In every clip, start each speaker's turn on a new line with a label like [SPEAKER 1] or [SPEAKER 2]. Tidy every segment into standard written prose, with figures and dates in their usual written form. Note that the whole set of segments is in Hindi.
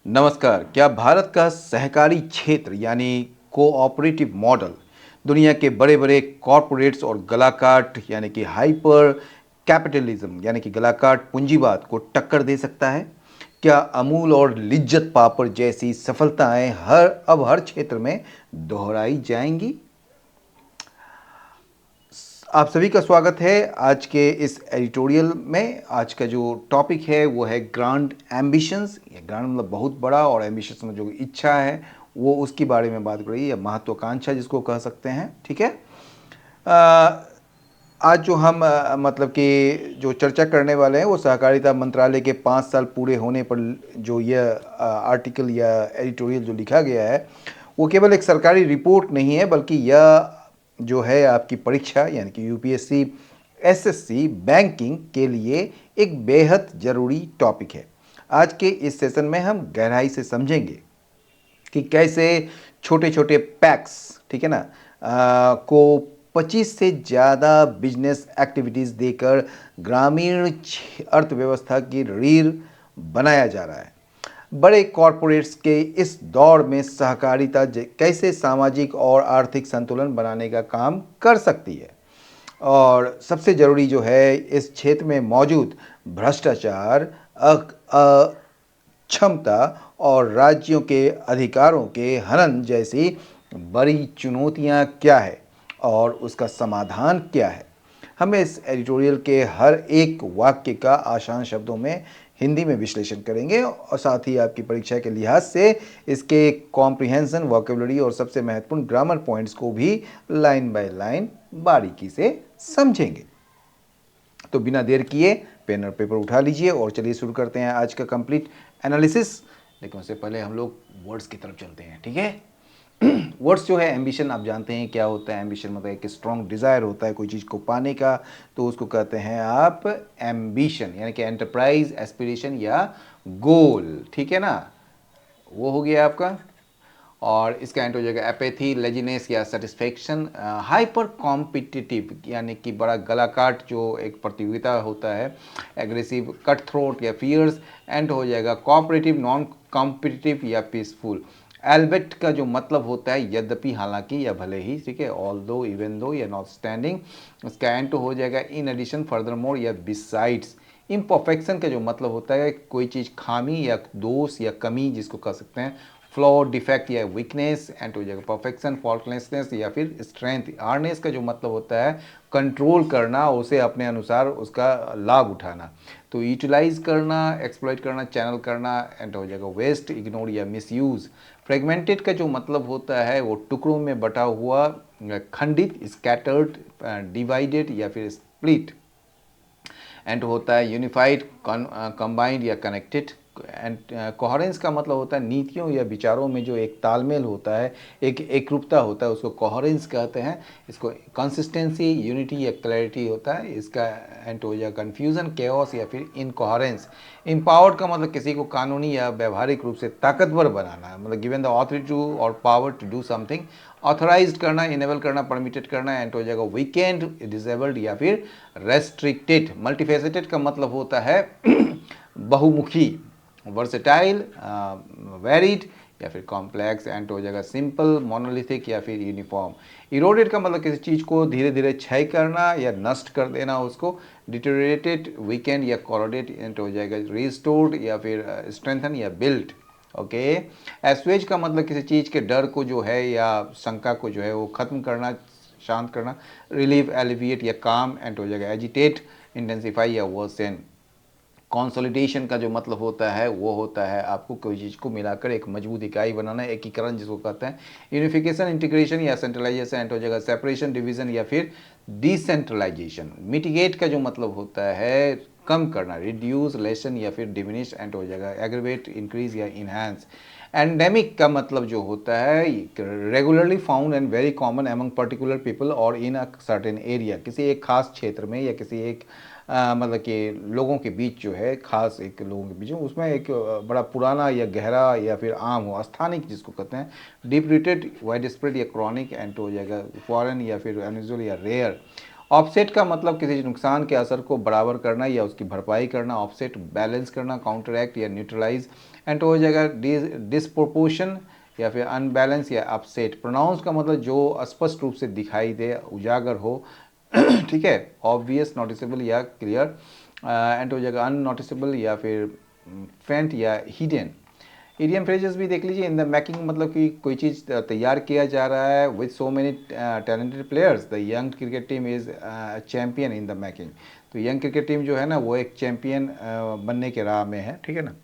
[SPEAKER 1] नमस्कार। क्या भारत का सहकारी क्षेत्र यानी कोऑपरेटिव मॉडल दुनिया के बड़े-बड़े कॉरपोरेट्स और गलाकाट यानी कि हाइपर कैपिटलिज्म यानी कि गलाकाट पूंजीवाद को टक्कर दे सकता है? क्या अमूल और लिज्जत पापड़ जैसी सफलताएं हर क्षेत्र में दोहराई जाएंगी? आप सभी का स्वागत है आज के इस एडिटोरियल में। आज का जो टॉपिक है वो है ग्रांड एम्बिशंस। ये ग्रांड मतलब बहुत बड़ा, और एम्बिशंस में जो इच्छा है वो उसके बारे में बात कर रही है, या महत्वाकांक्षा जिसको कह सकते हैं। ठीक है। अ, आज जो हम मतलब कि जो चर्चा करने वाले हैं वो सहकारिता मंत्रालय के 5 साल पूरे होने पर जो यह आर्टिकल या एडिटोरियल जो लिखा गया है वो केवल एक सरकारी रिपोर्ट नहीं है, बल्कि यह जो है आपकी परीक्षा यानी कि यूपीएससी, एसएससी, बैंकिंग के लिए एक बेहद ज़रूरी टॉपिक है। आज के इस सेशन में हम गहराई से समझेंगे कि कैसे छोटे छोटे पैक्स, ठीक है ना, को 25 से ज़्यादा बिजनेस एक्टिविटीज़ देकर ग्रामीण अर्थव्यवस्था की रीढ़ बनाया जा रहा है। बड़े कॉरपोरेट्स के इस दौर में सहकारिता कैसे सामाजिक और आर्थिक संतुलन बनाने का काम कर सकती है, और सबसे ज़रूरी जो है इस क्षेत्र में मौजूद भ्रष्टाचार, क्षमता और राज्यों के अधिकारों के हनन जैसी बड़ी चुनौतियां क्या है और उसका समाधान क्या है। हम इस एडिटोरियल के हर एक वाक्य का आसान शब्दों में हिंदी में विश्लेषण करेंगे, और साथ ही आपकी परीक्षा के लिहाज से इसके कॉम्प्रिहेंशन, वोकेबुलरी और सबसे महत्वपूर्ण ग्रामर पॉइंट्स को भी लाइन बाय लाइन बारीकी से समझेंगे। तो बिना देर किए पेन और पेपर उठा लीजिए और चलिए शुरू करते हैं आज का कंप्लीट एनालिसिस। लेकिन उससे पहले हम लोग वर्ड्स की तरफ चलते हैं। ठीक है। वर्ड्स जो है एम्बिशन, आप जानते हैं क्या होता है। एम्बिशन मतलब एक स्ट्रॉन्ग डिज़ायर होता है कोई चीज़ को पाने का, तो उसको कहते हैं आप एम्बिशन, यानी कि एंटरप्राइज, एस्पिरेशन या गोल। ठीक है ना, वो हो गया आपका। और इसका एंड हो जाएगा एपेथी, लेजीनेस या सेटिस्फेक्शन। हाइपर कॉम्पिटिटिव यानी कि बड़ा गलाकाट जो एक प्रतियोगिता होता है, एग्रेसिव, कट थ्रोट या फियर्स। एंड हो जाएगा कोऑपरेटिव, नॉन कॉम्पिटिटिव या पीसफुल। एल्बेट का जो मतलब होता है यद्यपि, हालांकि या भले ही, ठीक है, ऑल दो, इवन दो या नॉट स्टैंडिंग। इसका एंड हो जाएगा इन एडिशन, फर्दर मोर या बिसाइड्स। इम्परफेक्शन का जो मतलब होता है कोई चीज़ खामी या दोष या कमी जिसको कह सकते हैं, फ्लॉ, डिफेक्ट या वीकनेस। एंड हो जाएगा परफेक्शन, फॉल्टलेसनेस या फिर स्ट्रेंथ। हार्नेस का जो मतलब होता है कंट्रोल करना, उसे अपने अनुसार उसका लाभ उठाना। तो यूटिलाइज करना, एक्सप्लॉइट करना, चैनल करना। एंड हो जाएगा वेस्ट, इग्नोर या मिसयूज। फ्रेगमेंटेड का जो मतलब होता है वो टुकड़ों में बटा हुआ, खंडित, स्कैटर्ड, डिवाइडेड या फिर स्प्लिट। एंड होता है यूनिफाइड, कंबाइंड या कनेक्टेड। एंड कोहेरेंस का मतलब होता है नीतियों या विचारों में जो एक तालमेल होता है, एक एकरूपता होता है, उसको कोहेरेंस कहते हैं। इसको कंसिस्टेंसी, यूनिटी या क्लैरिटी होता है। इसका एंड हो जाएगा कन्फ्यूजन, केओस या फिर इनकोहेरेंस। एम्पावर्ड का मतलब किसी को कानूनी या व्यवहारिक रूप से ताकतवर बनाना, मतलब गिवन द ऑथोरिटी टू और power to do something. Authorise करना, इनेबल करना, परमिटेड करना। एंड हो जाएगा वीकेंड, डिसेबल्ड या फिर रेस्ट्रिक्टेड। मल्टीफेसेटेड का मतलब होता है बहुमुखी, वर्सेटाइल, वेरिड या फिर कॉम्प्लेक्स। एंड हो जाएगा सिंपल, मोनोलिथिक या फिर यूनिफॉर्म। इरोडेड का मतलब किसी चीज़ को धीरे धीरे क्षय करना या नष्ट कर देना उसको। डिटेरियोरेटेड, वीकेंड या कोरोडेड। एंड हो जाएगा रिस्टोर्ड या फिर स्ट्रेंथन या बिल्ट। ओके। एस्वेज का मतलब किसी चीज़ के डर को जो है या शंका को जो है वो खत्म करना, शांत करना। रिलीव, एलिविएट या काम। एंड हो जाएगा एजिटेट, इंटेंसिफाई या वर्सन। कंसोलिडेशन का जो मतलब होता है वो होता है आपको कोई चीज़ को मिलाकर एक मजबूत इकाई बनाना, एकीकरण जिसको कहते हैं। यूनिफिकेशन, इंटीग्रेशन या सेंट्रलाइजेशन। एंड हो जाएगा सेपरेशन, डिवीजन या फिर डिसेंट्रलाइजेशन। मिटिगेट का जो मतलब होता है कम करना, रिड्यूस, लेसन या फिर डिमिनिश। एंड हो जाएगा एग्रीवेट, इंक्रीज या इनहांस। एंडेमिक का मतलब जो होता है regularly found and very common among particular people और इन अ सर्टेन एरिया, किसी एक खास क्षेत्र में या किसी एक मतलब कि लोगों के बीच जो है, खास एक लोगों के बीच उसमें एक बड़ा पुराना या गहरा या फिर आम हो, स्थानिक जिसको कहते हैं। डीप रूटेड, वाइड स्प्रेड या क्रॉनिक। एंड हो जाएगा फॉरेन या फिर अनयूजुअल या रेयर। ऑफसेट का मतलब किसी नुकसान के असर को बराबर करना या उसकी भरपाई करना, ऑफसेट बैलेंस करना, काउंटरएक्ट या न्यूट्रलाइज। एंड हो जाएगा डिसप्रोपोर्शन या फिर अनबैलेंस या अपसेट। प्रोनाउंस का मतलब जो स्पष्ट रूप से दिखाई दे, उजागर हो, ठीक है, ऑब्वियस, नोटिसेबल या क्लियर। एंड हो जाएगा अननोटिसेबल या फिर फेंट या हिडन। इडियम फ्रेजेस भी देख लीजिए। इन द मेकिंग मतलब कि कोई चीज़ तैयार किया जा रहा है। With so many talented players the young cricket team is champion in the making. तो यंग क्रिकेट टीम जो है ना वो एक चैम्पियन बनने के राह में है, ठीक है ना।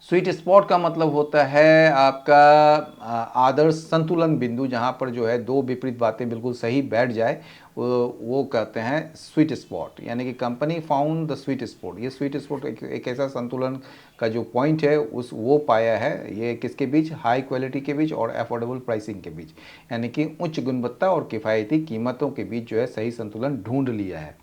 [SPEAKER 1] स्वीट स्पॉट का मतलब होता है आपका आदर्श संतुलन बिंदु, जहाँ पर जो है दो विपरीत बातें बिल्कुल सही बैठ जाए, वो कहते हैं स्वीट स्पॉट। यानी कि company found the sweet spot. ये स्वीट स्पॉट एक ऐसा संतुलन का जो पॉइंट है उस वो पाया है। ये किसके बीच? हाई क्वालिटी के बीच और अफोर्डेबल प्राइसिंग के बीच, यानी कि उच्च गुणवत्ता और किफ़ायती कीमतों के बीच जो है सही संतुलन ढूंढ लिया है।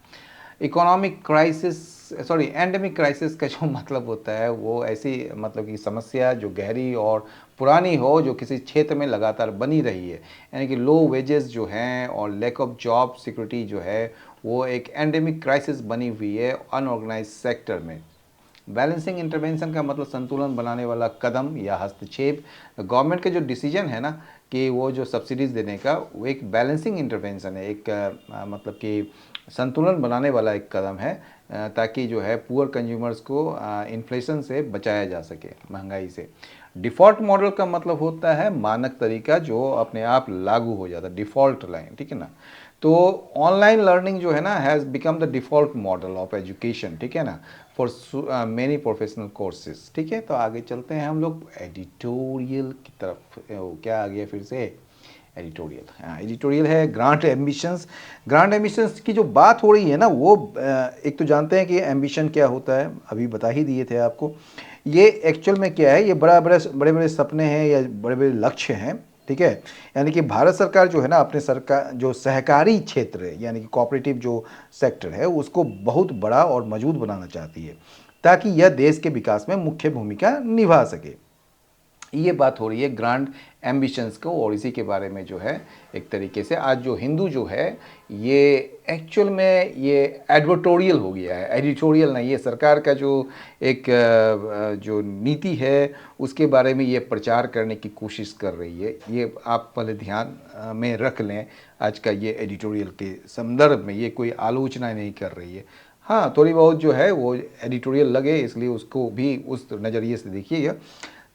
[SPEAKER 1] Economic crisis, sorry endemic crisis का जो मतलब होता है वो ऐसी मतलब कि समस्या जो गहरी और पुरानी हो, जो किसी क्षेत्र में लगातार बनी रही है। यानी कि लो वेजेस जो हैं और लैक ऑफ जॉब सिक्योरिटी जो है वो एक एंडेमिक क्राइसिस बनी हुई है अनऑर्गेनाइज सेक्टर में। बैलेंसिंग इंटरवेंशन का मतलब संतुलन बनाने वाला कदम या हस्तक्षेप। गवर्नमेंट के जो डिसीजन है ना कि वो जो सब्सिडीज़ देने का, वो एक बैलेंसिंग इंटरवेंशन है, एक मतलब कि संतुलन बनाने वाला एक कदम है, ताकि जो है पुअर कंज्यूमर्स को इन्फ्लेशन से बचाया जा सके, महंगाई से। डिफ़ॉल्ट मॉडल का मतलब होता है मानक तरीका जो अपने आप लागू हो जाता है, डिफ़ॉल्ट लाइन, ठीक है ना। तो ऑनलाइन लर्निंग जो है ना has become the default model of education, ठीक है ना, फॉर मेनी प्रोफेशनल कोर्सेज, ठीक है। तो आगे चलते हैं हम लोग एडिटोरियल की तरफ। क्या आ गया फिर से? एडिटोरियल, हाँ एडिटोरियल है ग्रांट एम्बिशंस। ग्रांट एम्बिशंस की जो बात हो रही है ना वो एक तो जानते हैं कि एम्बिशन क्या होता है, अभी बता ही दिए थे आपको। ये एक्चुअल में क्या है, ये बड़े बड़े सपने हैं या बड़े बड़े लक्ष्य हैं, ठीक है। यानी कि भारत सरकार जो है ना अपने सरकार जो सहकारी क्षेत्र है यानी कि कोऑपरेटिव जो सेक्टर है उसको बहुत बड़ा और मजबूत बनाना चाहती है, ताकि यह देश के विकास में मुख्य भूमिका निभा सके। ये बात हो रही है ग्रांड एम्बिशंस को, और इसी के बारे में जो है एक तरीके से आज जो हिंदू जो है ये एक्चुअल में ये एडवर्टोरियल हो गया है, एडिटोरियल नहीं। ये सरकार का जो एक जो नीति है उसके बारे में ये प्रचार करने की कोशिश कर रही है। ये आप पहले ध्यान में रख लें। आज का ये एडिटोरियल के संदर्भ में ये कोई आलोचना नहीं कर रही है। हाँ थोड़ी बहुत जो है वो एडिटोरियल लगे, इसलिए उसको भी उस नज़रिए से देखिएगा।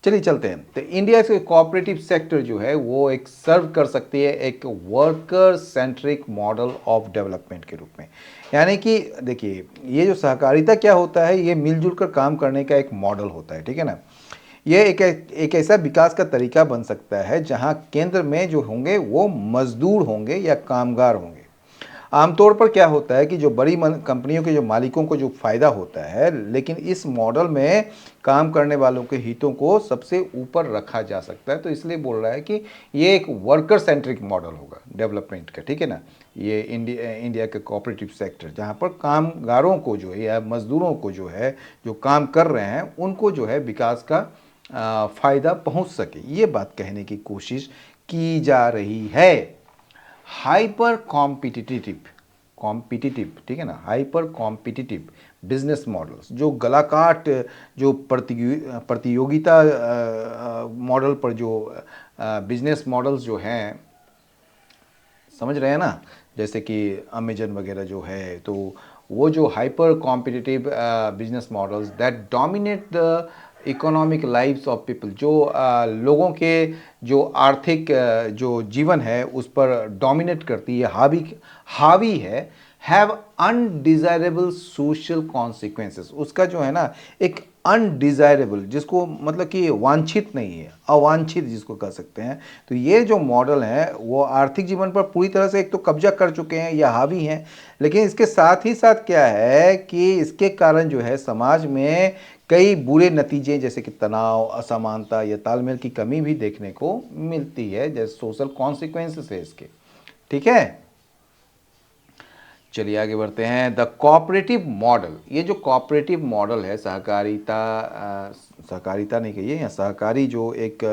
[SPEAKER 1] चलिए चलते हैं। तो इंडिया के कोऑपरेटिव सेक्टर जो है वो एक सर्व कर सकती है एक worker centric model of development के रूप में। यानी कि देखिए ये जो सहकारिता क्या होता है, ये मिलजुल कर काम करने का एक मॉडल होता है, ठीक है ना। ये एक ऐसा विकास का तरीका बन सकता है जहां केंद्र में जो होंगे वो मजदूर होंगे या कामगार होंगे। आमतौर पर क्या होता है कि जो बड़ी कंपनियों के जो मालिकों को जो फ़ायदा होता है, लेकिन इस मॉडल में काम करने वालों के हितों को सबसे ऊपर रखा जा सकता है। तो इसलिए बोल रहा है कि ये एक वर्कर सेंट्रिक मॉडल होगा डेवलपमेंट का, ठीक है ना। ये इंडिया के कोऑपरेटिव सेक्टर जहाँ पर कामगारों को जो है या मजदूरों को जो है जो काम कर रहे हैं उनको जो है विकास का फ़ायदा पहुँच सके, ये बात कहने की कोशिश की जा रही है। हाइपर कॉम्पिटिटिव, ठीक है ना, हाइपर कॉम्पिटिटिव बिजनेस मॉडल्स, जो गलाकाट जो प्रतियोगिता मॉडल पर जो बिजनेस मॉडल्स जो हैं, समझ रहे हैं ना, जैसे कि अमेजन वगैरह जो है, तो वो जो hyper competitive business models that dominate the economic lifes of people, जो लोगों के जो आर्थिक जो जीवन है उस पर डोमिनेट करती है, हावी है, हैव अनडिजायरेबल सोशल कॉन्सिक्वेंसेस। उसका जो है ना एक अनडिजायरेबल, जिसको मतलब कि वांछित नहीं है, अवांछित जिसको कह सकते हैं। तो ये जो मॉडल है वो आर्थिक जीवन पर पूरी तरह से एक तो कब्जा कर चुके हैं या हावी हैं, लेकिन इसके साथ ही साथ क्या है कि इसके कारण जो है समाज में कई बुरे नतीजे जैसे कि तनाव, असमानता या तालमेल की कमी भी देखने को मिलती है, जैसे सोशल कॉन्सिक्वेंसेस है इसके, ठीक है। चलिए आगे बढ़ते हैं। द कोऑपरेटिव मॉडल, ये जो कोऑपरेटिव मॉडल है, सहकारिता नहीं कहिए, या सहकारी जो एक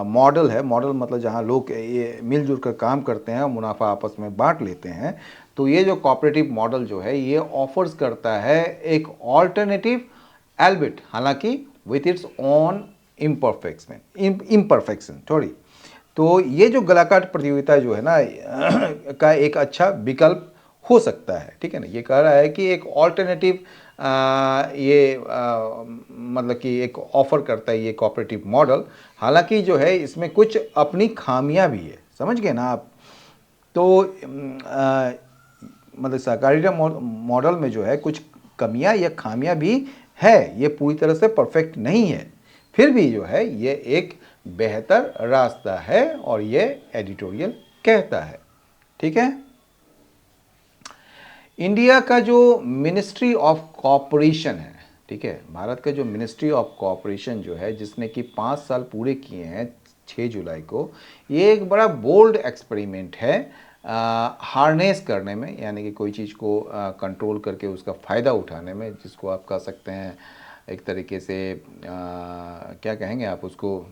[SPEAKER 1] मॉडल है, मॉडल मतलब जहाँ लोग ये मिलजुल कर काम करते हैं और मुनाफा आपस में बांट लेते हैं, तो ये जो कोऑपरेटिव मॉडल जो है ये ऑफर्स करता है एक ऑल्टरनेटिव एल्बिट, हालांकि विथ इट्स ओन इम्परफेक्शन थोड़ी। तो ये जो गलाकाट प्रतियोगिता जो है ना का एक अच्छा विकल्प हो सकता है, ठीक है ना। ये कह रहा है कि एक ऑल्टरनेटिव मतलब कि एक ऑफर करता है ये कोऑपरेटिव मॉडल, हालांकि जो है इसमें कुछ अपनी खामियां भी है, समझ गए ना आप। तो मतलब सहकारिता मॉडल में जो है कुछ कमियां या खामियां भी है, ये पूरी तरह से परफेक्ट नहीं है, फिर भी जो है ये एक बेहतर रास्ता है और ये एडिटोरियल कहता है, ठीक है। इंडिया का जो मिनिस्ट्री ऑफ कॉरपोरेशन है, ठीक है, भारत का जो मिनिस्ट्री ऑफ कॉरपोरेशन जो है, जिसने कि 5 साल पूरे किए हैं 6 जुलाई को, ये एक बड़ा बोल्ड एक्सपेरिमेंट है हार्नेस करने में, यानी कि कोई चीज़ को कंट्रोल करके उसका फ़ायदा उठाने में, जिसको आप कह सकते हैं एक तरीके से क्या कहेंगे आप उसको,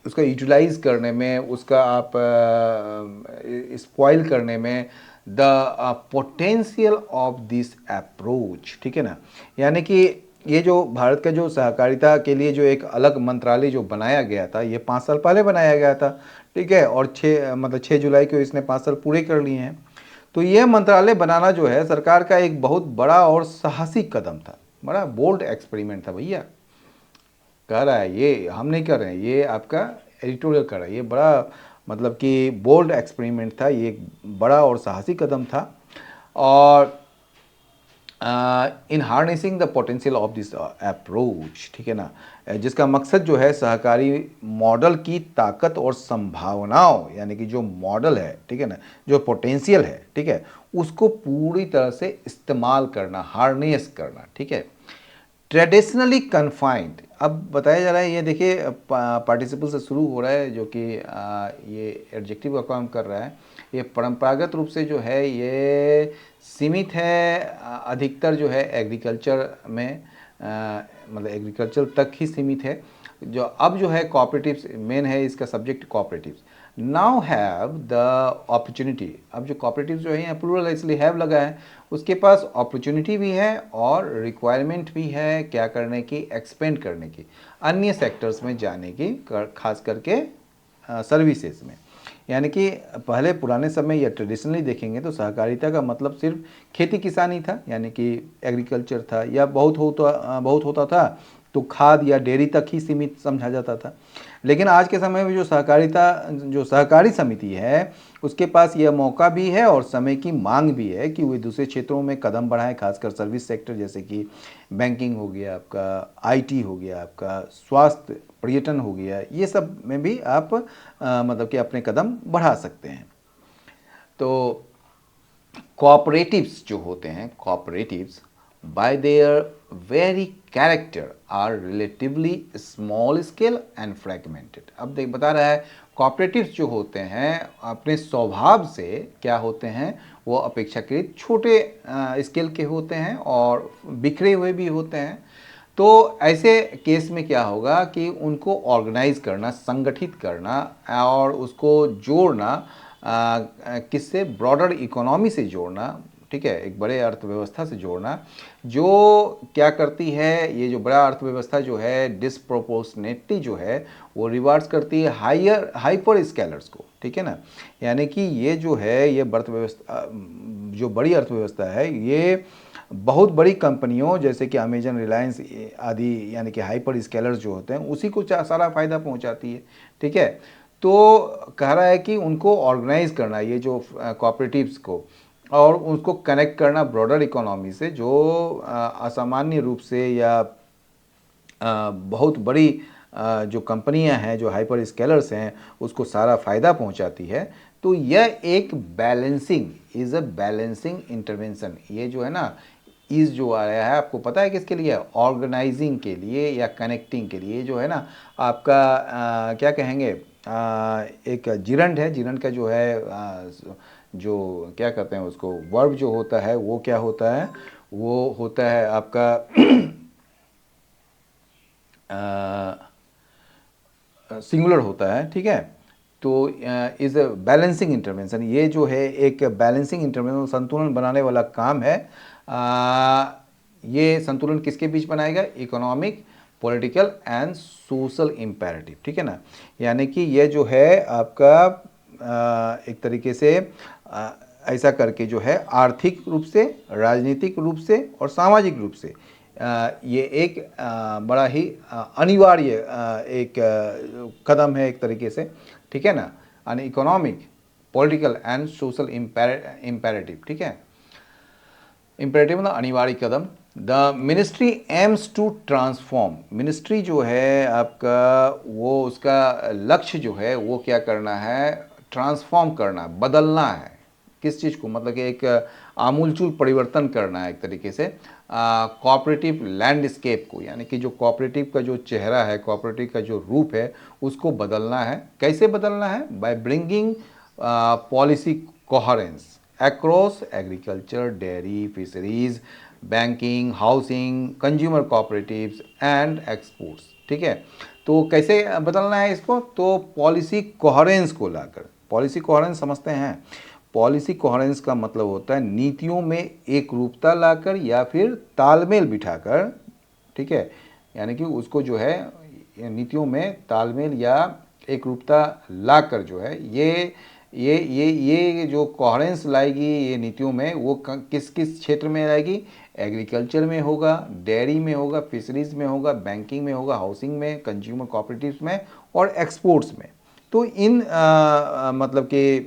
[SPEAKER 1] उसका यूटिलाइज करने में, उसका आप स्पॉइल करने में, the potential of this approach, ठीक है ना। यानी कि ये जो भारत का जो सहकारिता के लिए जो एक अलग मंत्रालय जो बनाया गया था, ये 5 साल पहले बनाया गया था, ठीक है, और 6 जुलाई को इसने 5 साल पूरे कर लिए हैं। तो ये मंत्रालय बनाना जो है सरकार का एक बहुत बड़ा और साहसी कदम था, बड़ा बोल्ड एक्सपेरिमेंट था भैया। कह रहा है, ये हम नहीं कर रहे हैं, ये आपका एडिटोरियल कर रहा है, ये बड़ा मतलब कि बोल्ड एक्सपेरिमेंट था, ये एक बड़ा और साहसी कदम था। और in harnessing the potential of this approach, ठीक है ना, जिसका मकसद जो है सहकारी मॉडल की ताकत और संभावनाओं, यानी कि जो मॉडल है, ठीक है ना, जो पोटेंशियल है, ठीक है, उसको पूरी तरह से इस्तेमाल करना, हार्नेस करना, ठीक है। ट्रेडिशनली कन्फाइंड, अब बताया जा रहा है, ये देखिए पार्टिसिपल से शुरू हो रहा है, जो कि ये एडजेक्टिव का काम कर रहा है। ये परंपरागत रूप से जो है ये सीमित है, अधिकतर जो है एग्रीकल्चर में, मतलब एग्रीकल्चर तक ही सीमित है। जो अब जो है कोऑपरेटिव्स मेन है, इसका subject cooperatives now have the opportunity. अब जो कोऑपरेटिव जो है यहाँ प्लूरल है इसलिए हैव लगा है, उसके पास अपॉर्चुनिटी भी है और रिक्वायरमेंट भी है क्या करने की, एक्सपेंड करने की, अन्य सेक्टर्स में जाने की, खास करके सर्विसेज में। यानी कि पहले पुराने समय या ट्रेडिशनली देखेंगे तो सहकारिता का मतलब सिर्फ खेती किसानी था, यानी कि एग्रीकल्चर था, या बहुत होता था तो खाद या डेयरी तक ही सीमित समझा जाता था। लेकिन आज के समय में जो सहकारी समिति है उसके पास यह मौका भी है और समय की मांग भी है कि वे दूसरे क्षेत्रों में कदम बढ़ाएं, खासकर सर्विस सेक्टर जैसे कि बैंकिंग हो गया आपका, आईटी हो गया आपका, स्वास्थ्य पर्यटन हो गया, ये सब में भी आप मतलब कि अपने कदम बढ़ा सकते हैं। तो कोऑपरेटिव्स जो होते हैं, cooperatives by their very character are relatively small scale and fragmented. अब देख बता रहा है कोऑपरेटिव्स जो होते हैं अपने स्वभाव से क्या होते हैं, वो अपेक्षाकृत छोटे स्केल के होते हैं और बिखरे हुए भी होते हैं। तो ऐसे केस में क्या होगा कि उनको ऑर्गेनाइज करना, संगठित करना और उसको जोड़ना, किससे, ब्रॉडर इकोनॉमी से जोड़ना, ठीक है, एक बड़े अर्थव्यवस्था से जोड़ना, जो क्या करती है, ये जो बड़ा अर्थव्यवस्था जो है डिसप्रोपोर्शनेटली जो है वो रिवार्ड्स करती है हाइपर स्केलर्स को, ठीक है ना। यानी कि ये जो है ये अर्थव्यवस्था, जो बड़ी अर्थव्यवस्था है, ये बहुत बड़ी कंपनियों जैसे कि अमेजन, रिलायंस आदि, यानी कि हाइपर स्केलर्स जो होते हैं उसी को सारा फायदा पहुंचाती है, ठीक है। तो कह रहा है कि उनको ऑर्गेनाइज करना, ये जो कोऑपरेटिव्स को, और उसको कनेक्ट करना ब्रॉडर इकोनॉमी से, जो असामान्य रूप से या बहुत बड़ी जो कंपनियां हैं, जो हाइपर स्केलर्स हैं, उसको सारा फ़ायदा पहुंचाती है। तो यह एक इज़ अ बैलेंसिंग इंटरवेंशन। ये जो है ना, इज़ जो आ रहा है, आपको पता है किसके लिए, ऑर्गेनाइजिंग के लिए या कनेक्टिंग के लिए, जो है ना आपका क्या कहेंगे, एक जिरंड है, जिरंड का जो है जो क्या कहते हैं उसको, वर्ब जो होता है वो क्या होता है, वो होता है आपका सिंगुलर होता है, ठीक है। तो इज अ बैलेंसिंग इंटरवेंशन, ये जो है एक बैलेंसिंग इंटरवेंशन, संतुलन बनाने वाला काम है। ये संतुलन किसके बीच बनाएगा, economic, political and social imperative, ठीक है ना। यानी कि ये जो है आपका एक तरीके से ऐसा करके जो है आर्थिक रूप से, राजनीतिक रूप से और सामाजिक रूप से ये एक बड़ा ही अनिवार्य एक कदम है एक तरीके से, ठीक है ना। An economic, political and social imperative, ठीक है। इम्पेरेटिव मतलब अनिवार्य कदम। The ministry aims to transform, ministry जो है आपका वो उसका लक्ष्य जो है वो क्या करना है, ट्रांसफॉर्म करना, बदलना है। किस चीज़ को, मतलब कि एक आमूलचूल परिवर्तन करना है एक तरीके से कोऑपरेटिव लैंडस्केप को, यानी कि जो कोऑपरेटिव का जो चेहरा है, कोऑपरेटिव का जो रूप है उसको बदलना है। कैसे बदलना है, by bringing policy coherence across agriculture, dairy, fisheries, banking, housing, consumer cooperatives and exports, ठीक है। तो कैसे बदलना है इसको, तो पॉलिसी कोहेरेंस को लाकर, पॉलिसी कोहेरेंस समझते हैं, पॉलिसी कोहेरेंस का मतलब होता है नीतियों में एक रूपता लाकर या फिर तालमेल बिठाकर, ठीक है। यानी कि उसको जो है नीतियों में तालमेल या एक रूपता लाकर जो है ये जो कोहेरेंस लाएगी ये नीतियों में, वो किस किस क्षेत्र में लाएगी, एग्रीकल्चर में होगा, डेयरी में होगा, फिशरीज में होगा, बैंकिंग में होगा, हाउसिंग में, कंज्यूमर कोऑपरेटिव्स में और एक्सपोर्ट्स में। तो इन मतलब कि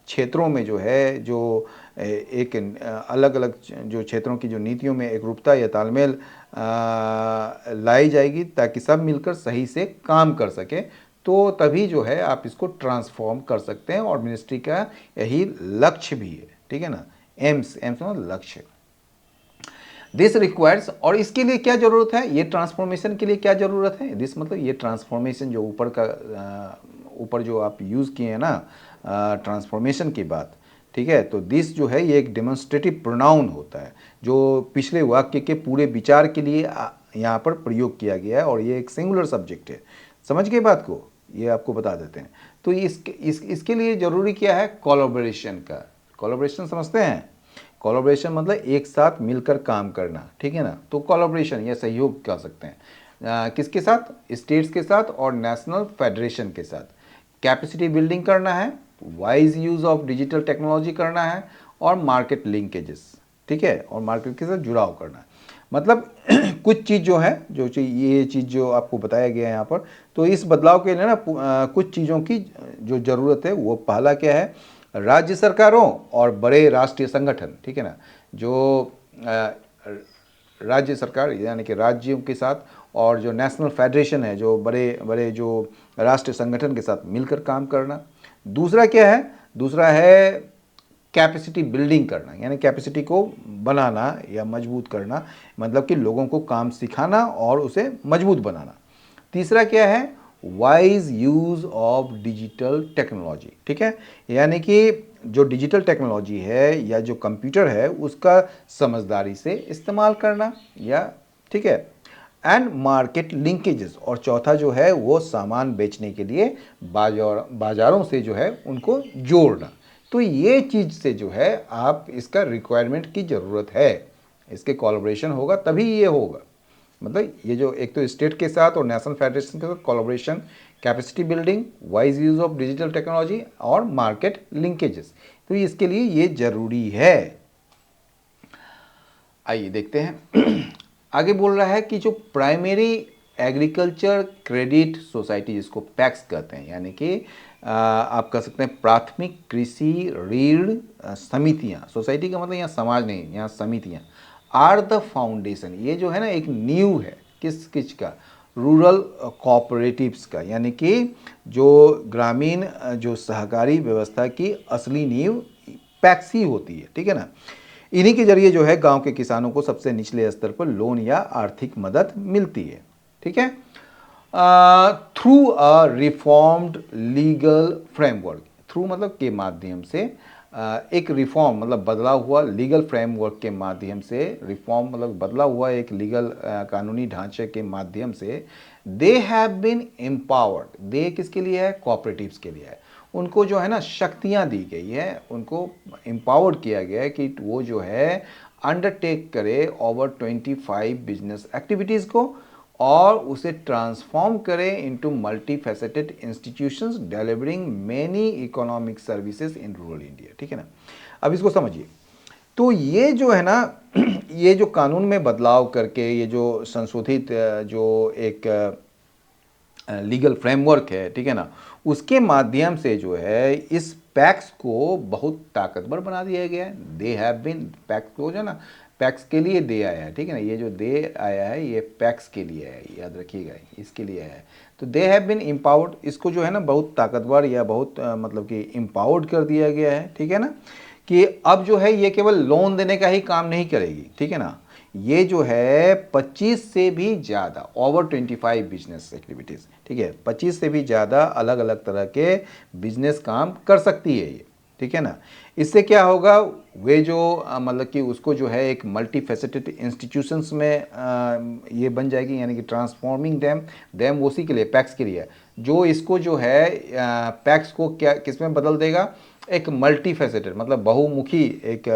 [SPEAKER 1] क्षेत्रों में जो है जो एक अलग अलग जो क्षेत्रों की जो नीतियों में एक रूपता या तालमेल लाई जाएगी ताकि सब मिलकर सही से काम कर सके, तो तभी जो है आप इसको ट्रांसफॉर्म कर सकते हैं। और मिनिस्ट्री का यही लक्ष्य भी है, ठीक है ना। एम्स, एम्स मतलब लक्ष्य। दिस रिक्वायर्स, और इसके लिए क्या जरूरत है, ये ट्रांसफॉर्मेशन के लिए क्या जरूरत है, दिस मतलब ये ट्रांसफॉर्मेशन जो ऊपर का ऊपर जो आप यूज़ किए हैं ना ट्रांसफॉर्मेशन की बात, ठीक है। तो दिस जो है ये एक डेमोन्स्ट्रेटिव प्रोनाउन होता है जो पिछले वाक्य के पूरे विचार के लिए यहाँ पर प्रयोग किया गया है, और ये एक सिंगुलर सब्जेक्ट है। समझ गए बात को, ये आपको बता देते हैं। तो इसके लिए ज़रूरी क्या है, कोलैबोरेशन का। कोलैबोरेशन समझते हैं, कोलैबोरेशन मतलब एक साथ मिलकर काम करना, ठीक है ना। तो कोलैबोरेशन या सहयोग कह सकते हैं किसके साथ, स्टेट्स के साथ और नेशनल फेडरेशन के साथ। कैपेसिटी बिल्डिंग करना है, wise use of digital technology करना है और मार्केट लिंकेजेस, ठीक है, और मार्केट के साथ जुड़ाव करना है। मतलब कुछ चीज़ जो है, जो ये चीज़ जो आपको बताया गया है यहाँ पर, तो इस बदलाव के लिए ना कुछ चीज़ों की जो ज़रूरत है, वो पहला क्या है, राज्य सरकारों और बड़े राष्ट्रीय संगठन, ठीक है ना। जो राज्य सरकार यानी कि राज्यों के साथ और जो नेशनल फेडरेशन है, जो बड़े बड़े जो राष्ट्रीय संगठन के साथ मिलकर काम करना। दूसरा क्या है, दूसरा है कैपेसिटी बिल्डिंग करना, यानी कैपेसिटी को बनाना या मजबूत करना, मतलब कि लोगों को काम सिखाना और उसे मजबूत बनाना। तीसरा क्या है, wise use of digital technology, ठीक है, यानी कि जो डिजिटल टेक्नोलॉजी है या जो कंप्यूटर है उसका समझदारी से इस्तेमाल करना, या ठीक है, एंड मार्केट लिंकेजेस, और चौथा जो है वो सामान बेचने के लिए बाजारों से जो है उनको जोड़ना। तो ये चीज़ से जो है आप इसका रिक्वायरमेंट की ज़रूरत है, इसके कोलैबोरेशन होगा तभी ये होगा। मतलब ये जो एक तो स्टेट के साथ और नेशनल फेडरेशन के साथ collaboration, capacity building, wise use of digital technology और मार्केट लिंकेजेस, तो इसके लिए ये ज़रूरी है। आइए देखते हैं आगे बोल रहा है कि जो प्राइमरी एग्रीकल्चर क्रेडिट सोसाइटी, जिसको पैक्स कहते हैं, यानी कि आप कह सकते हैं प्राथमिक कृषि ऋण समितियां, सोसाइटी का मतलब यहाँ समाज नहीं, यहाँ समितियां, आर द फाउंडेशन, ये जो है ना एक नींव है, किस किस का, रूरल कोऑपरेटिव्स का, यानी कि जो ग्रामीण जो सहकारी व्यवस्था की असली नींव पैक्स ही होती है, ठीक है ना। इन्हीं के जरिए जो है गांव के किसानों को सबसे निचले स्तर पर लोन या आर्थिक मदद मिलती है, ठीक है, through a reformed legal framework, through मतलब के माध्यम से, एक रिफॉर्म मतलब बदला हुआ लीगल फ्रेमवर्क के माध्यम से, रिफॉर्म मतलब बदला हुआ एक लीगल कानूनी ढांचे के माध्यम से दे हैव बीन एम्पावर्ड। दे किसके लिए है? कोऑपरेटिव्स के लिए है। उनको जो है ना शक्तियां दी गई है, उनको एम्पावर्ड किया गया है कि वो जो है अंडरटेक करे ओवर 25 बिजनेस एक्टिविटीज़ को और उसे ट्रांसफॉर्म करें into multi faceted institutions delivering many economic services in rural India. ठीक है ना, अब इसको समझिए। तो ये जो है ना ये जो कानून में बदलाव करके ये जो संशोधित जो एक लीगल फ्रेमवर्क है, ठीक है ना, उसके माध्यम से जो है इस पैक्स को बहुत ताकतवर बना दिया गया है। दे हैव बीन, पैक्स को जो है ना, पैक्स के लिए दे आया है, ठीक है ना, ये जो दे आया है ये पैक्स के लिए है, याद रखिएगा, इसके लिए है। तो दे हैव बीन एम्पावर्ड, इसको जो है ना बहुत ताकतवर या बहुत मतलब कि एम्पावर्ड कर दिया गया है, ठीक है ना, कि अब जो है ये केवल लोन देने का ही काम नहीं करेगी, ठीक है ना, ये जो है 25 से भी ज़्यादा ओवर 25 बिजनेस एक्टिविटीज़, ठीक है, 25 से भी ज़्यादा अलग अलग तरह के बिजनेस काम कर सकती है ये, ठीक है ना। इससे क्या होगा, वे जो मतलब कि उसको जो है एक मल्टी फैसेटेड इंस्टीट्यूशंस में ये बन जाएगी, यानी कि ट्रांसफॉर्मिंग दैम उसी के लिए, पैक्स के लिए, जो इसको जो है पैक्स को क्या किस में बदल देगा, एक मल्टी फैसेटेड मतलब बहुमुखी एक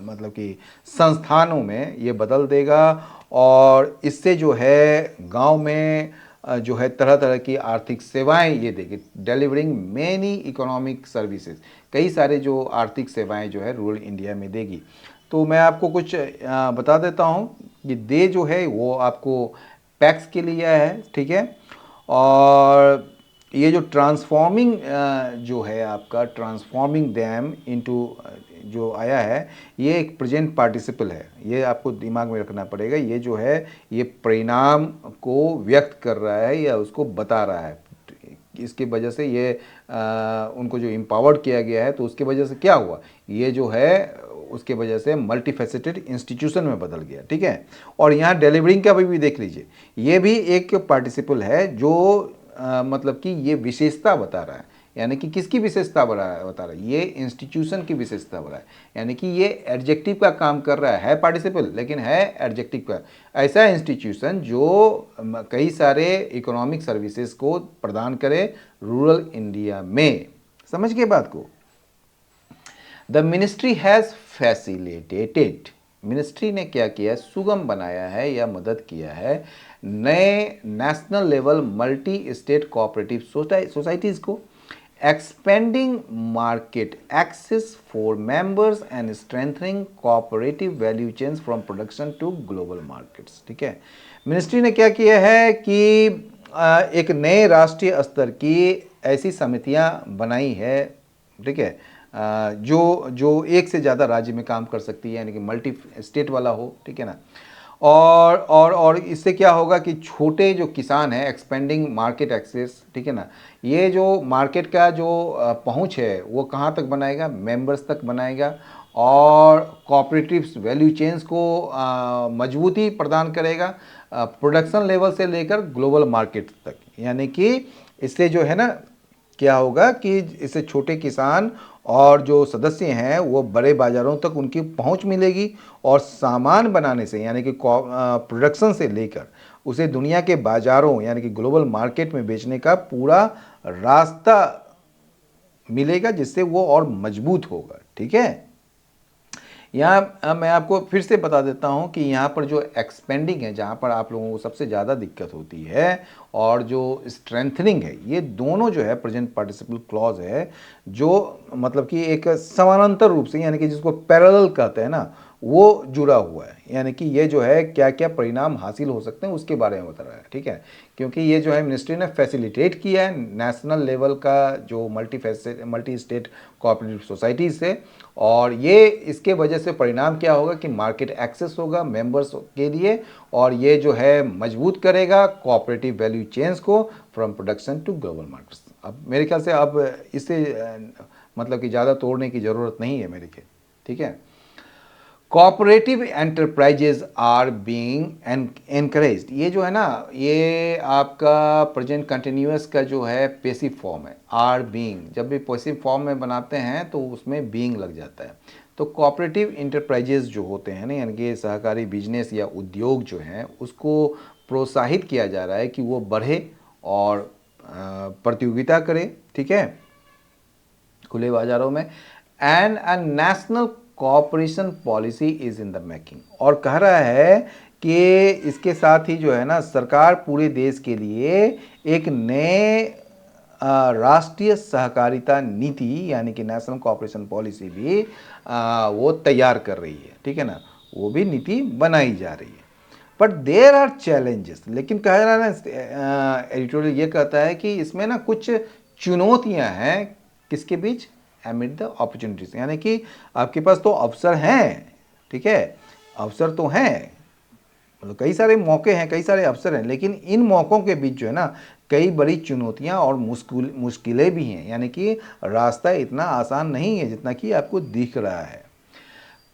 [SPEAKER 1] मतलब कि संस्थानों में ये बदल देगा। और इससे जो है गांव में जो है तरह तरह की आर्थिक सेवाएं ये देगी, डिलीवरिंग मेनी इकोनॉमिक सर्विसेज, कई सारे जो आर्थिक सेवाएं जो है रूरल इंडिया में देगी। तो मैं आपको कुछ बता देता हूं कि दे जो है वो आपको पैक्स के लिए है, ठीक है। और ये जो ट्रांसफॉर्मिंग जो है आपका ट्रांसफॉर्मिंग दैम इनटू जो आया है, ये एक प्रेजेंट पार्टिसिपल है, ये आपको दिमाग में रखना पड़ेगा। ये जो है ये परिणाम को व्यक्त कर रहा है या उसको बता रहा है। इसकी वजह से ये उनको जो एम्पावर्ड किया गया है, तो उसकी वजह से क्या हुआ, ये जो है उसके वजह से मल्टी फैसेटेड इंस्टीट्यूशन में बदल गया, ठीक है। और यहाँ डिलीवरिंग का भी देख लीजिए, ये भी एक पार्टिसिपल है जो मतलब कि ये विशेषता बता रहा है, यानी कि किसकी विशेषता बता रहा है, ये इंस्टीट्यूशन की विशेषता बता रहा है, यानी कि ये एडजेक्टिव का काम कर रहा है पार्टिसिपल लेकिन है एडजेक्टिव का। ऐसा इंस्टीट्यूशन जो कई सारे इकोनॉमिक सर्विसेज को प्रदान करे रूरल इंडिया में। समझ गए बात को। The ministry has facilitated, ministry ने क्या किया, सुगम बनाया है या मदद किया है नए national level multi state cooperative societies को, expanding market access for members and strengthening cooperative value chains from production to global markets. ठीक है, मिनिस्ट्री ने क्या किया है कि एक नए राष्ट्रीय स्तर की ऐसी समितियां बनाई है, ठीक है, जो जो एक से ज़्यादा राज्य में काम कर सकती है, यानी कि मल्टी स्टेट वाला हो, ठीक है ना। और इससे क्या होगा कि छोटे जो किसान हैं, एक्सपेंडिंग मार्केट एक्सेस, ठीक है ना, ये जो मार्केट का जो पहुंच है वो कहाँ तक बनाएगा, मेंबर्स तक बनाएगा, और कोऑपरेटिव्स वैल्यू चेन्स को मजबूती प्रदान करेगा प्रोडक्शन लेवल से लेकर ग्लोबल मार्केट तक। यानी कि इससे जो है ना क्या होगा कि इससे छोटे किसान और जो सदस्य हैं वो बड़े बाज़ारों तक उनकी पहुंच मिलेगी, और सामान बनाने से यानी कि प्रोडक्शन से लेकर उसे दुनिया के बाज़ारों यानी कि ग्लोबल मार्केट में बेचने का पूरा रास्ता मिलेगा, जिससे वो और मजबूत होगा। ठीक है, यहाँ मैं आपको फिर से बता देता हूँ कि यहाँ पर जो एक्सपेंडिंग है, जहाँ पर आप लोगों को सबसे ज़्यादा दिक्कत होती है, और जो स्ट्रेंथनिंग है, ये दोनों जो है प्रेजेंट पार्टिसिपल क्लॉज है, जो मतलब कि एक समानांतर रूप से, यानी कि जिसको पैरेलल कहते हैं ना, वो जुड़ा हुआ है। यानी कि ये जो है क्या क्या परिणाम हासिल हो सकते हैं उसके बारे में बता रहा है। ठीक है, क्योंकि ये जो है मिनिस्ट्री ने फैसिलिटेट किया है नेशनल लेवल का जो मल्टी स्टेट कोऑपरेटिव सोसाइटीज़ से, और ये इसके वजह से परिणाम क्या होगा कि मार्केट एक्सेस होगा मेंबर्स के लिए, और ये जो है मजबूत करेगा कोऑपरेटिव वैल्यू चेन्स को from production to global markets. अब मेरे ख्याल से अब इससे मतलब कि ज़्यादा तोड़ने की ज़रूरत नहीं है मेरे ख्याल। ठीक है, cooperative enterprises are being encouraged. ये जो है ना, ये आपका प्रेजेंट कंटिन्यूअस का जो है पैसिव फॉर्म है। आर बीइंग जब भी पैसिव फॉर्म में बनाते हैं तो उसमें बीइंग लग जाता है। तो कोऑपरेटिव इंटरप्राइजेज जो होते हैं ना, यानी कि सहकारी बिजनेस या उद्योग जो हैं, उसको प्रोत्साहित किया जा रहा है कि वो बढ़े और प्रतियोगिता करे, ठीक है, खुले बाजारों में। And a national cooperation policy is in the making. और कह रहा है कि इसके साथ ही जो है ना, सरकार पूरे देश के लिए एक नए राष्ट्रीय सहकारिता नीति यानी कि नेशनल कॉपरेशन पॉलिसी भी वो तैयार कर रही है, ठीक है ना, वो भी नीति बनाई जा रही है। बट देर आर चैलेंजेस, लेकिन कह रहा है ना, एडिटोरियल ये कहता है कि इसमें ना कुछ चुनौतियां हैं। किसके बीच? एमिड द अपॉर्चुनिटीज, यानी कि आपके पास तो अवसर हैं, ठीक है, अवसर तो हैं, मतलब कई सारे मौके हैं, कई सारे अवसर हैं, लेकिन इन मौक़ों के बीच जो है ना, कई बड़ी चुनौतियां और मुश्किलें भी हैं, यानी कि रास्ता इतना आसान नहीं है जितना कि आपको दिख रहा है।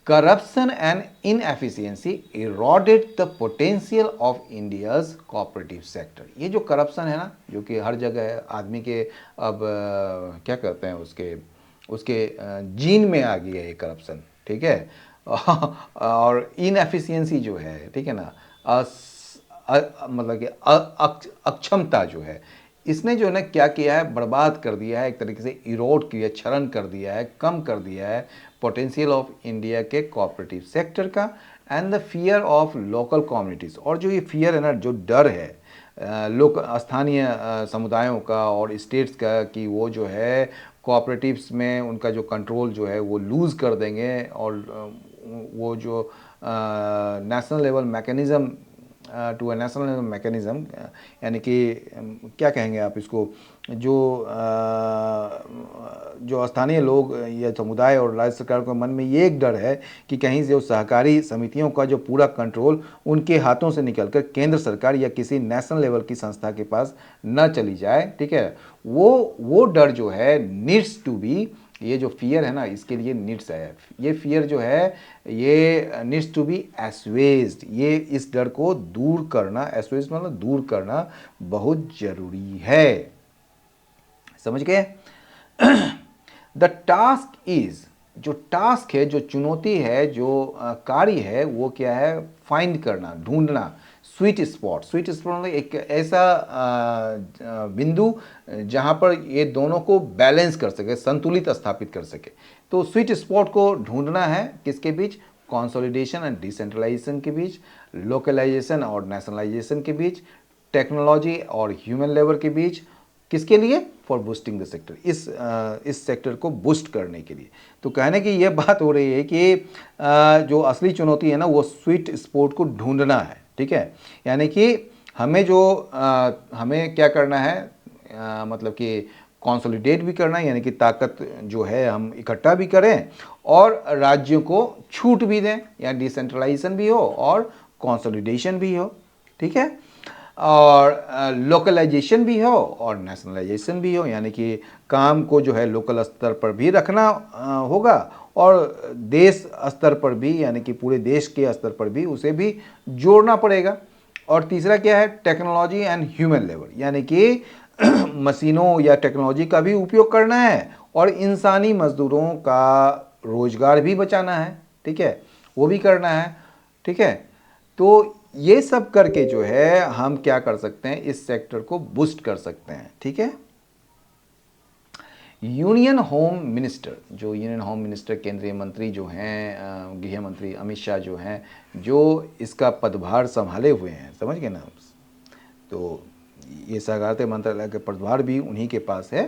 [SPEAKER 1] Corruption and inefficiency eroded the potential of India's cooperative sector. ये जो करप्शन है ना, जो कि हर जगह है, आदमी के अब क्या कहते हैं, उसके उसके जीन में आ गया ये करप्शन, ठीक है। और इनएफिशिएंसी जो है, ठीक है ना, मतलब कि अक्षमता जो है, इसने जो है ना क्या किया है, बर्बाद कर दिया है, एक तरीके से इरोड किया, क्षरण कर दिया है, कम कर दिया है पोटेंशियल ऑफ इंडिया के कोऑपरेटिव सेक्टर का। And the fear of local communities, और जो ये फियर है ना, जो डर है लोक स्थानीय समुदायों का और स्टेट्स का, कि वो जो है कोऑपरेटिव्स में उनका जो कंट्रोल जो है वो लूज़ कर देंगे, और वो जो national level mechanism to a national level mechanism, यानी कि क्या कहेंगे आप इसको, जो जो स्थानीय लोग या समुदाय और राज्य सरकार के मन में ये एक डर है कि कहीं से उस सहकारी समितियों का जो पूरा कंट्रोल उनके हाथों से निकलकर केंद्र सरकार या किसी नेशनल लेवल की संस्था के पास न चली जाए, ठीक है। वो डर जो है नीड्स टू बी, ये जो फियर है ना, इसके लिए नीड्स है, ये फियर जो है ये नीड्स टू बी एस्वेज्ड। ये इस डर को दूर करना, एस्वेज मतलब दूर करना, बहुत जरूरी है। समझ गए? द टास्क इज, जो टास्क है, जो चुनौती है, जो कार्य है, वो क्या है? फाइंड करना, ढूंढना। स्वीट स्पॉट, स्वीट स्पॉट मतलब एक ऐसा बिंदु जहां पर ये दोनों को बैलेंस कर सके, संतुलित स्थापित कर सके। तो स्वीट स्पॉट को ढूंढना है किसके बीच? कंसोलिडेशन एंड डिसेंट्रलाइजेशन के बीच, लोकलाइजेशन और नेशनलाइजेशन के बीच, टेक्नोलॉजी और ह्यूमन लेबर के बीच। किसके लिए? फॉर बूस्टिंग द सेक्टर, इस सेक्टर को बूस्ट करने के लिए। तो कहने की यह बात हो रही है कि जो असली चुनौती है ना, वो स्वीट स्पॉट को ढूंढना है, ठीक है। यानी कि हमें जो हमें क्या करना है, मतलब कि कंसोलिडेट भी करना है, यानी कि ताकत जो है हम इकट्ठा भी करें और राज्यों को छूट भी दें, या डिसेंट्रलाइजेशन भी हो और कंसोलिडेशन भी हो, ठीक है, और लोकलाइजेशन भी हो और नेशनलाइजेशन भी हो, यानी कि काम को जो है लोकल स्तर पर भी रखना होगा और देश स्तर पर भी, यानी कि पूरे देश के स्तर पर भी उसे भी जोड़ना पड़ेगा। और तीसरा क्या है? टेक्नोलॉजी एंड ह्यूमन लेबर, यानी कि मशीनों या टेक्नोलॉजी का भी उपयोग करना है और इंसानी मजदूरों का रोजगार भी बचाना है, ठीक है, वो भी करना है, ठीक है। तो ये सब करके जो है हम क्या कर सकते हैं? इस सेक्टर को बूस्ट कर सकते हैं, ठीक है। यूनियन होम मिनिस्टर, जो यूनियन होम मिनिस्टर केंद्रीय मंत्री जो हैं, गृह मंत्री अमित शाह जो हैं, जो इसका पदभार संभाले हुए हैं, समझ गए ना, तो ये सहकारिता मंत्रालय का पदभार भी उन्हीं के पास है।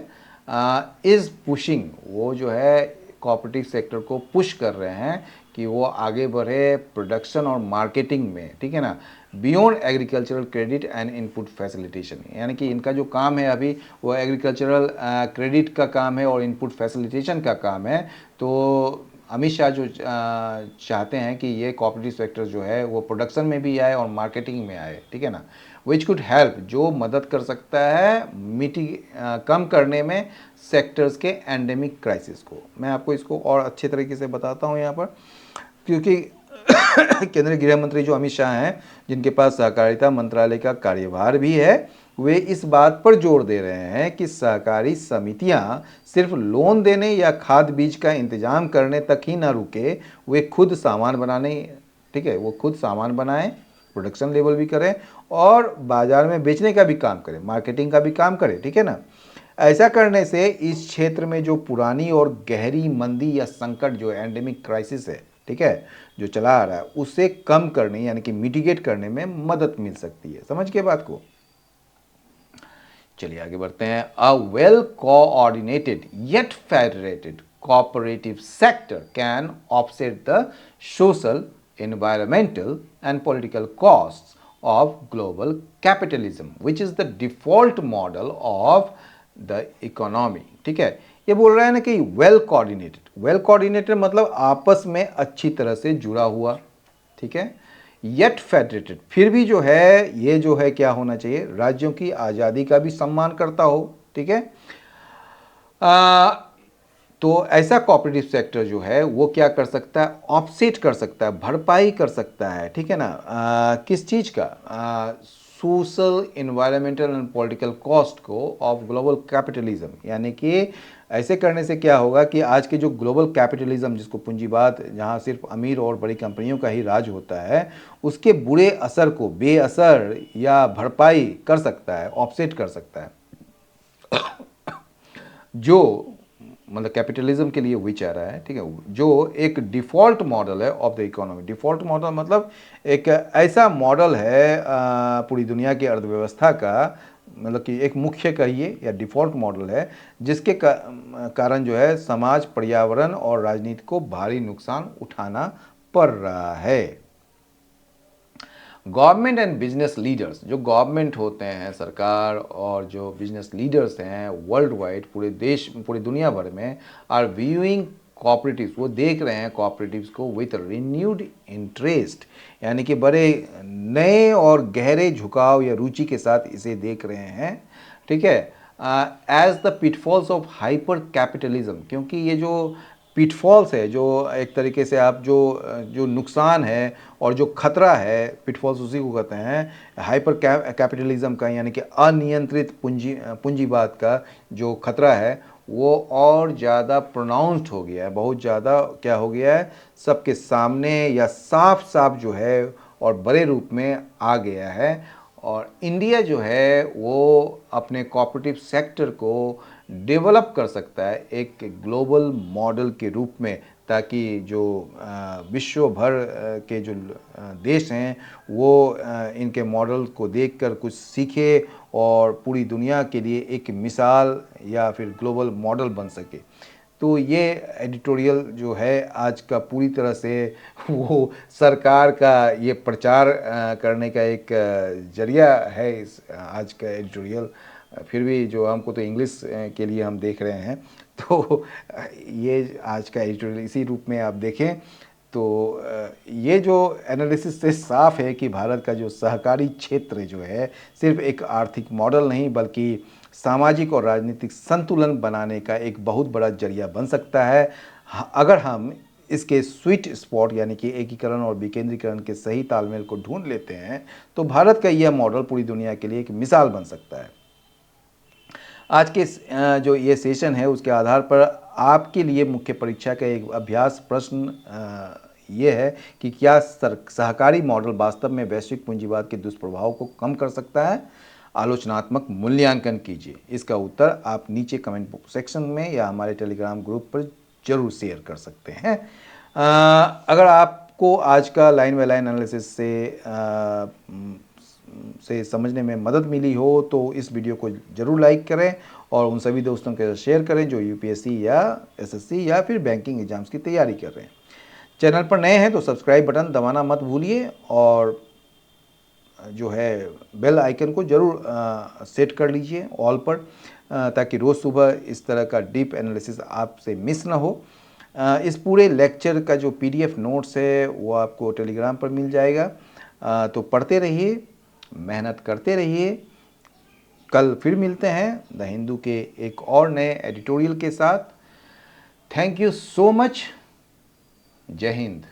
[SPEAKER 1] इज़ पुशिंग, वो जो है कोऑपरेटिव सेक्टर को पुश कर रहे हैं कि वो आगे बढ़े प्रोडक्शन और मार्केटिंग में, ठीक है ना, beyond agricultural credit and input facilitation. यानी कि इनका जो काम है अभी, वो एग्रीकल्चरल क्रेडिट का काम है और इनपुट फैसिलिटेशन का काम है। तो अमित शाह जो चाहते हैं कि ये कोऑपरेटिव सेक्टर जो है वो प्रोडक्शन में भी आए और मार्केटिंग में आए, ठीक है ना, विच कुड हेल्प, जो मदद कर सकता है कम करने में सेक्टर्स के एंडेमिक क्राइसिस को। मैं आपको इसको और अच्छे तरीके से बताता हूँ यहाँ पर, क्योंकि केंद्रीय गृह मंत्री जो अमित शाह हैं, जिनके पास सहकारिता मंत्रालय का कार्यभार भी है, वे इस बात पर जोर दे रहे हैं कि सहकारी समितियां सिर्फ लोन देने या खाद बीज का इंतजाम करने तक ही ना रुके, वे खुद सामान बनाने, ठीक है, वो खुद सामान बनाएं, प्रोडक्शन लेवल भी करें और बाजार में बेचने का भी काम करें, मार्केटिंग का भी काम करें, ठीक है ना। ऐसा करने से इस क्षेत्र में जो पुरानी और गहरी मंदी या संकट जो एंडेमिक क्राइसिस है, ठीक है, जो चला आ रहा है, उसे कम करने यानी कि मिटिगेट करने में मदद मिल सकती है। समझ के बात को। चलिए आगे बढ़ते हैं। A well coordinated yet federated cooperative sector can offset the social, environmental and political costs of global capitalism, which is the default model of the economy। ठीक है, ये बोल रहा है ना कि वेल कोऑर्डिनेटेड मतलब आपस में अच्छी तरह से जुड़ा हुआ, ठीक है, येट फेडरेटेड फिर भी जो है ये जो है क्या होना चाहिए, राज्यों की आज़ादी का भी सम्मान करता हो, ठीक है। तो ऐसा कोऑपरेटिव सेक्टर जो है वो क्या कर सकता है, ऑफसेट कर सकता है, भरपाई कर सकता है, ठीक है ना, किस चीज़ का, social, environmental and political cost को ऑफ ग्लोबल कैपिटलिज्म। यानी कि ऐसे करने से क्या होगा कि आज के जो ग्लोबल कैपिटलिज्म, जिसको पूंजीवाद, जहाँ सिर्फ अमीर और बड़ी कंपनियों का ही राज होता है, उसके बुरे असर को बेअसर या भरपाई कर सकता है, ऑफसेट कर सकता है। जो मतलब कैपिटलिज्म के लिए वही चाह रहा है, ठीक है, जो एक डिफ़ॉल्ट मॉडल है of the economy. Default model मतलब एक ऐसा मॉडल है पूरी दुनिया की अर्थव्यवस्था का, मतलब कि एक मुख्य कहिए या डिफ़ॉल्ट मॉडल है, जिसके कारण जो है समाज, पर्यावरण और राजनीति को भारी नुकसान उठाना पड़ रहा है। गवर्नमेंट एंड बिजनेस लीडर्स, जो गवर्नमेंट होते हैं, सरकार, और जो बिजनेस लीडर्स हैं वर्ल्ड वाइड, पूरे देश, पूरी दुनिया भर में, आर व्यूइंग कोऑपरेटिव्स, वो देख रहे हैं कोऑपरेटिव्स को विथ रिन्यूड इंटरेस्ट, यानी कि बड़े नए और गहरे झुकाव या रुचि के साथ इसे देख रहे हैं, ठीक है, as the pitfalls of hyper capitalism. क्योंकि ये जो पिटफॉल्स है, जो एक तरीके से आप जो जो नुकसान है और जो खतरा है, पिटफॉल्स उसी को कहते हैं, हाइपर कैपिटलिज्म का, यानी कि अनियंत्रित पूंजीवाद का जो खतरा है वो और ज़्यादा प्रोनाउंस्ड हो गया है, बहुत ज़्यादा क्या हो गया है, सबके सामने या साफ साफ जो है और बड़े रूप में आ गया है। और इंडिया जो है वो अपने कोऑपरेटिव सेक्टर को डेवलप कर सकता है एक ग्लोबल मॉडल के रूप में, ताकि जो विश्व भर के जो देश हैं वो इनके मॉडल को देखकर कुछ सीखे और पूरी दुनिया के लिए एक मिसाल या फिर ग्लोबल मॉडल बन सके। तो ये एडिटोरियल जो है आज का पूरी तरह से वो सरकार का ये प्रचार करने का एक जरिया है, इस आज का एडिटोरियल। फिर भी जो हमको तो इंग्लिश के लिए हम देख रहे हैं, तो ये आज का एडिटोरियल इसी रूप में आप देखें तो ये जो एनालिसिस से साफ है कि भारत का जो सहकारी क्षेत्र जो है सिर्फ एक आर्थिक मॉडल नहीं, बल्कि सामाजिक और राजनीतिक संतुलन बनाने का एक बहुत बड़ा जरिया बन सकता है, अगर हम इसके स्वीट स्पॉट यानी कि एकीकरण और विकेंद्रीकरण के सही तालमेल को ढूंढ लेते हैं, तो भारत का यह मॉडल पूरी दुनिया के लिए एक मिसाल बन सकता है। आज के जो ये सेशन है उसके आधार पर आपके लिए मुख्य परीक्षा का एक अभ्यास प्रश्न ये है कि क्या सहकारी मॉडल वास्तव में वैश्विक पूंजीवाद के दुष्प्रभाव को कम कर सकता है। आलोचनात्मक मूल्यांकन कीजिए। इसका उत्तर आप नीचे कमेंट सेक्शन में या हमारे टेलीग्राम ग्रुप पर जरूर शेयर कर सकते हैं। अगर आपको आज का लाइन बाय लाइन एनालिसिस से समझने में मदद मिली हो तो इस वीडियो को ज़रूर लाइक करें और उन सभी दोस्तों के साथ शेयर करें जो यूपीएससी या एसएससी या फिर बैंकिंग एग्जाम्स की तैयारी कर रहे हैं। चैनल पर नए हैं तो सब्सक्राइब बटन दबाना मत भूलिए और जो है बेल आइकन को ज़रूर सेट कर लीजिए ऑल पर, ताकि रोज़ सुबह इस तरह का डीप एनालिसिस आपसे मिस ना हो। इस पूरे लेक्चर का जो पीडीएफ नोट्स है वो आपको टेलीग्राम पर मिल जाएगा। तो पढ़ते रहिए, मेहनत करते रहिए। कल फिर मिलते हैं द हिंदू के एक और नए एडिटोरियल के साथ। Thank you so much. जय हिंद।